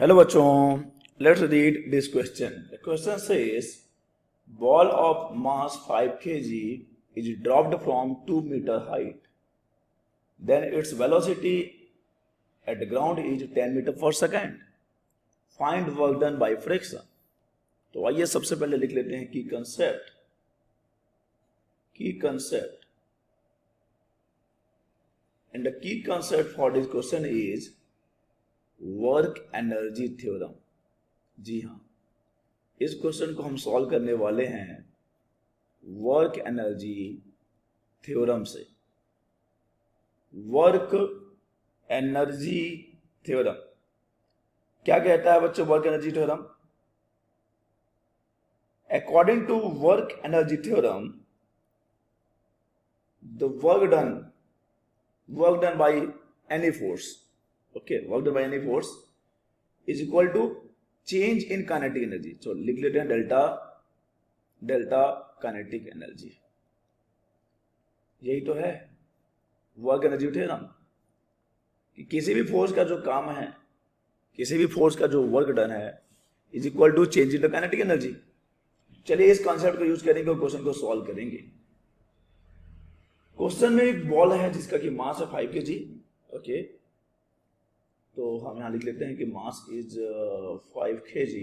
Hello बच्चों, let's read this question. The question says ball of mass 5 kg is dropped from 2 meter height. Then its velocity at the ground is 10 meter per second. Find work done by friction. तो आइए सबसे पहले लिख लेते हैं की concept. And the key concept for this question is work energy theorem. जी हाँ, इस क्वेश्चन को हम सॉल्व करने वाले हैं वर्क एनर्जी थ्योरम से. वर्क एनर्जी थ्योरम क्या कहता है बच्चों? Work energy theorem, according to work energy theorem, the work done by any force, work done by any force is equal to change in kinetic energy. So लिख लेते हैं delta kinetic energy. यही तो है वर्क एनर्जी थ्योरम कि किसी भी force का जो काम है, किसी भी फोर्स का जो वर्क डन है is equal to change in the kinetic energy. चलिए इस कॉन्सेप्ट को यूज करेंगे और क्वेश्चन को सॉल्व करेंगे. क्वेश्चन में एक बॉल है जिसका कि मास है 5 kg. ओके, तो हम यहां लिख लेते हैं कि मास इज 5 kg,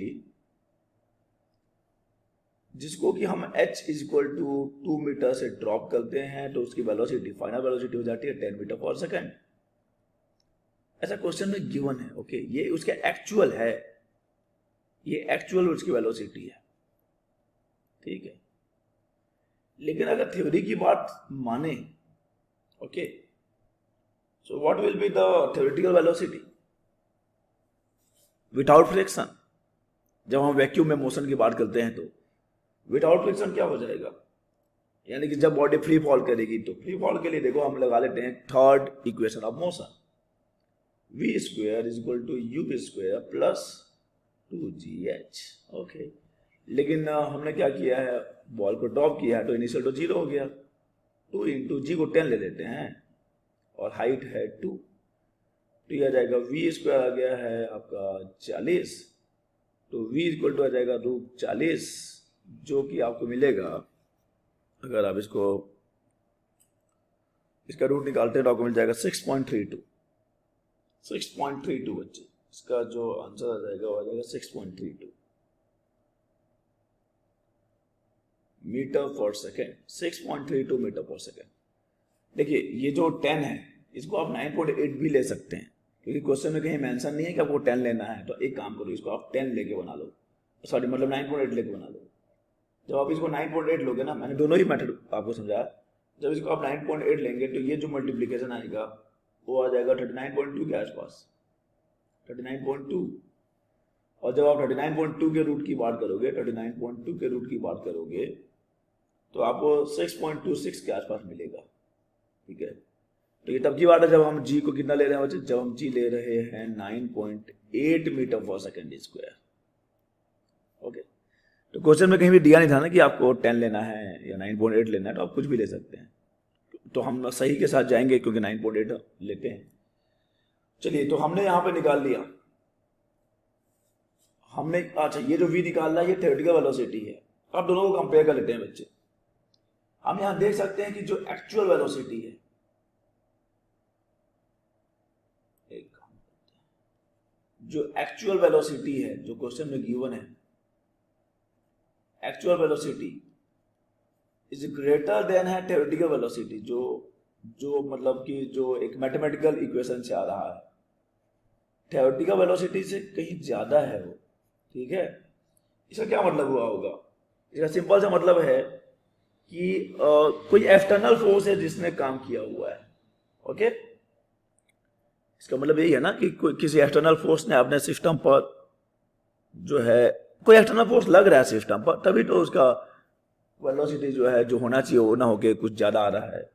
जिसको कि हम h is equal to 2 metre से ड्रॉप करते हैं तो उसकी वेलोसिटी, फाइनल वेलोसिटी हो जाती है 10 मीटर पर सेकेंड. ऐसा क्वेश्चन में गिवन है. ओके, ये उसका एक्चुअल है, ये एक्चुअल उसकी वेलोसिटी है. ठीक है, लेकिन अगर थ्योरी की बात माने, okay, so what will be the theoretical velocity without friction? जब हम वैक्यूम में मोशन की बात करते हैं तो विदाउट फ्रिक्शन क्या हो जाएगा? यानी कि जब बॉडी फ्री फॉल करेगी तो फ्री फॉल के लिए देखो हम लगा लेते हैं third equation of motion, v square is equal to u square plus 2gh. Okay, लेकिन हमने क्या किया है, बॉल को ड्रॉप किया है तो इनिशियल तो 0 हो गया. 2 इंटू जी को 10 ले लेते हैं और हाइट है 2, तो यह आ जाएगा v स्क्वायर आ गया है आपका 40, तो v इक्वल टू आ जाएगा रूट 40, जो कि आपको मिलेगा अगर आप इसका रूट निकालते हैं तो आपको मिल जाएगा 6.32 बच्चे. इसका जो आंसर आ जाएगा वो आ जाएगा 6.32 मीटर पर सेकेंड. 6.32 मीटर पर सेकेंड. देखिए ये जो 10 है इसको आप 9.8 भी ले सकते हैं, क्योंकि क्वेश्चन में कहीं मेंशन नहीं है कि आपको 10 लेना है. तो एक काम करो, इसको आप 10 लेके बना लो, सॉरी मतलब 9.8 लेके बना लो. जब आप इसको 9.8 लोगे ना, मैंने दोनों ही मेथड आपको समझाया, जब इसको आप 9.8 लेंगे तो ये जो मल्टीप्लीकेशन आएगा वो आ जाएगा 39.2 के आसपास, 39.2. और जब आप 39.2 के रूट की बात करोगे, 39.2 के रूट की बात करोगे तो आपको 6.26 के आसपास मिलेगा. ठीक है, तो ये तब की बात है जब हम g को कितना ले रहे हैं बच्चे, जब हम g ले रहे हैं 9.8 मीटर पर सेकेंड स्क्वायर. ओके, तो क्वेश्चन में कहीं भी दिया नहीं था ना कि आपको 10 लेना है या 9.8 लेना है, तो आप कुछ भी ले सकते हैं. तो हम सही के साथ जाएंगे क्योंकि 9.8 लेते हैं. चलिए, तो हमने यहां पे निकाल लिया हमने. अच्छा, ये जो v निकालना है ये थ्योरेटिकल वेलोसिटी है. अब दोनों को कंपेयर कर लेते हैं बच्चे. हम यहां देख सकते हैं कि जो एक्चुअल वेलोसिटी है, जो एक्चुअल वेलोसिटी है जो क्वेश्चन में गिवन है, actual velocity is greater than है थ्योरेटिकल वेलोसिटी, जो मतलब कि जो एक मैथमेटिकल इक्वेशन से आ रहा है. थ्योरेटिकल वेलोसिटी से कहीं ज्यादा है वो. ठीक है, इसका क्या मतलब हुआ होगा? इसका सिंपल सा मतलब है कि कोई एक्सटर्नल फोर्स है जिसने काम किया हुआ है. ओके, इसका मतलब यही है ना कि कोई किसी एक्सटर्नल फोर्स ने अपने सिस्टम पर जो है, कोई एक्सटर्नल फोर्स लग रहा है सिस्टम पर, तभी तो उसका वेलोसिटी जो है जो होना चाहिए वो ना होके कुछ ज्यादा आ रहा है.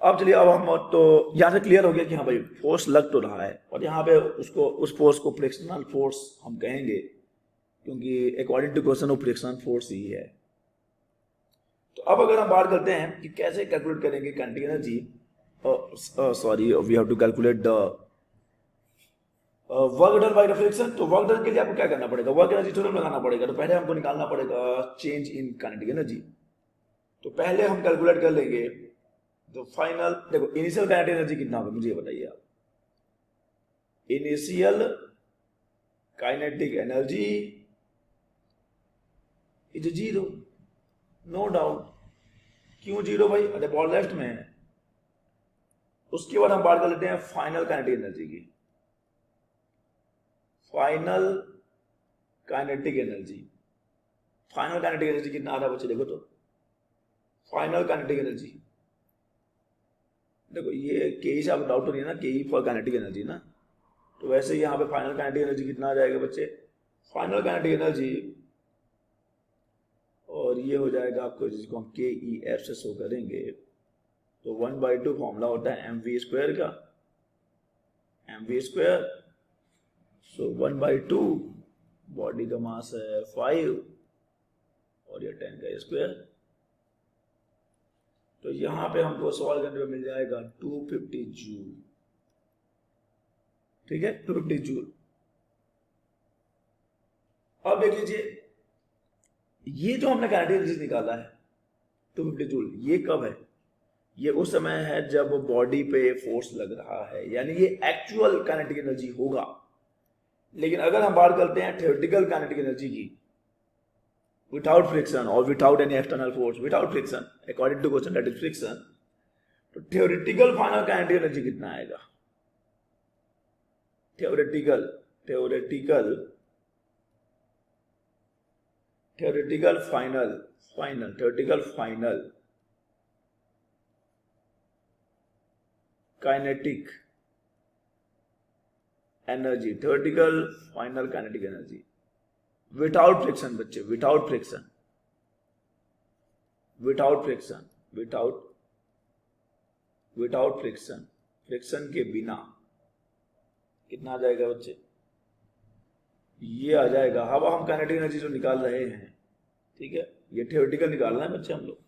अब चलिए, अब हम तो यहाँ से क्लियर हो गया कि हाँ भाई फोर्स लग तो रहा है, और यहाँ पे उस फोर्स को फ्रिक्शनल फोर्स हम कहेंगे, क्योंकि अकॉर्डिंग टू क्वेश्चन वो फ्रिक्शनल फोर्स ही है. तो अब अगर हम बात करते हैं कि कैसे कैलकुलेट करेंगे kinetic energy, sorry, we have to calculate the work done by the friction, तो वर्क डन के लिए आपको क्या करना पड़ेगा, वर्क एनर्जी थ्योरम लगाना पड़ेगा। तो पहले हमको निकालना पड़ेगा चेंज इन काइनेटिक एनर्जी। तो पहले हम कैलकुलेट कर लेंगे। तो फाइनल देखो इनिशियल काइनेटिक एनर्जी कितना होगा मुझे बताइए आप। Initial kinetic energy is 0, no doubt. क्यों 0 भाई, अरे बॉल लेफ्ट में है। उसके बाद हम बात कर लेते हैं फाइनल काइनेटिक एनर्जी की। Final kinetic energy, final kinetic energy कितना आ रहा है बच्चे देखो तो। फाइनल काइनेटिक एनर्जी देखो ये के से आपको डाउट तो नहीं है ना, के फॉर काइनेटिक एनर्जी ना। तो वैसे यहाँ पे फाइनल काइनेटिक एनर्जी कितना आ जाएगा बच्चे, फाइनल काइनेटिक एनर्जी, और ये हो जाएगा आपको जिसको हम के ई एफ से शो करेंगे। तो 1/2 फॉर्मूला होता है mv² का, mv²। सो 1/2 बॉडी का मास है 5 और ये 10 का स्क्वायर। तो यहां पे हमको सॉल्व करने पे मिल जाएगा 250 जूल। ठीक है, 250 जूल। अब देख लीजिए ये जो हमने काइनेटिक एनर्जी निकाला है 250 जूल, ये कब है, ये उस समय है जब बॉडी पे फोर्स लग रहा है, यानी ये एक्चुअल काइनेटिक एनर्जी होगा। लेकिन अगर हम बात करते हैं थ्योरेटिकल काइनेटिक एनर्जी की, विदाउट फ्रिक्शन और without any external force, without friction according to question that is friction, तो थ्योरेटिकल फाइनल काइनेटिक एनर्जी कितना आएगा, theoretical final kinetic energy, theoretical final kinetic energy without friction बच्चे, without friction friction के बिना कितना आ जाएगा बच्चे, ये आ जाएगा। अब हम काइनेटिक एनर्जी जो निकाल रहे हैं, ठीक है, ये थ्योरेटिकल निकालना है बच्चे हम लोग।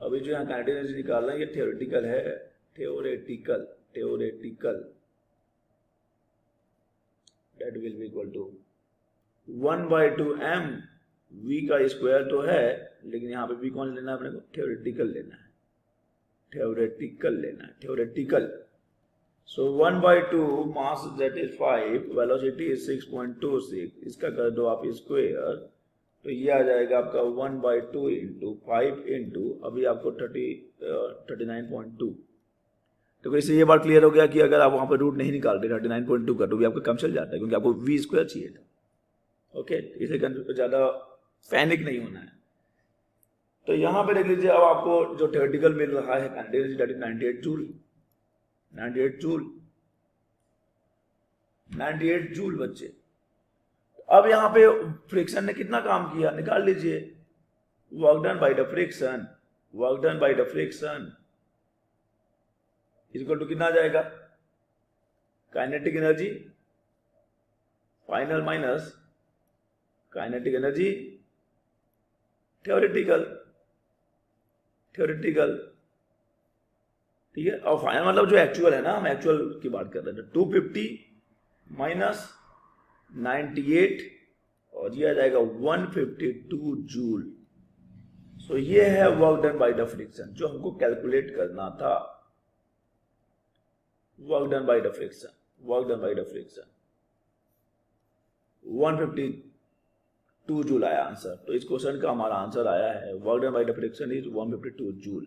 अभी जो यहाँ काइनेटिक एनर्जी निकाल रहे हैं ये थ्योरेटिकल है, theoretical that will be equal to 1/2 m v का स्क्वायर तो है, लेकिन यहाँ पे v कौन लेना है अपने को, थ्योरेटिकल लेना है, theoretical. So 1/2 mass that is 5, velocity is 6.26, इसका कर दो आप स्क्वायर, तो ये आ जाएगा आपका 1/2 इंटू 5 इंटू अभी आपको 39.2। तो इससे ये बात क्लियर हो गया कि अगर आप वहां पर रूट नहीं निकालते 39.2 का, तो भी आपका कम चल जाता है, क्योंकि आपको v² चाहिए था। ओके, इसे ज्यादा पैनिक नहीं होना है। तो यहां पे देख लीजिए, अब आपको जो थ्योरेटिकल मिल रहा है kinetic energy that is 98 joule बच्चे। अब यहां पे फ्रिक्शन ने कितना काम किया निकाल लीजिए, work done by the friction equal to कितना आ जाएगा, kinetic energy final minus kinetic energy theoretical, ठीक है। और फाइनल मतलब जो एक्चुअल है ना, हम एक्चुअल की बात कर रहे थे, 250 माइनस 98 और ये आ जाएगा 152 जूल। सो ये है work done by the friction जो हमको कैलकुलेट करना था, work done by the friction 152 joule आया आंसर। तो इस क्वेश्चन का हमारा आंसर आया है work done by the friction is 152 joule.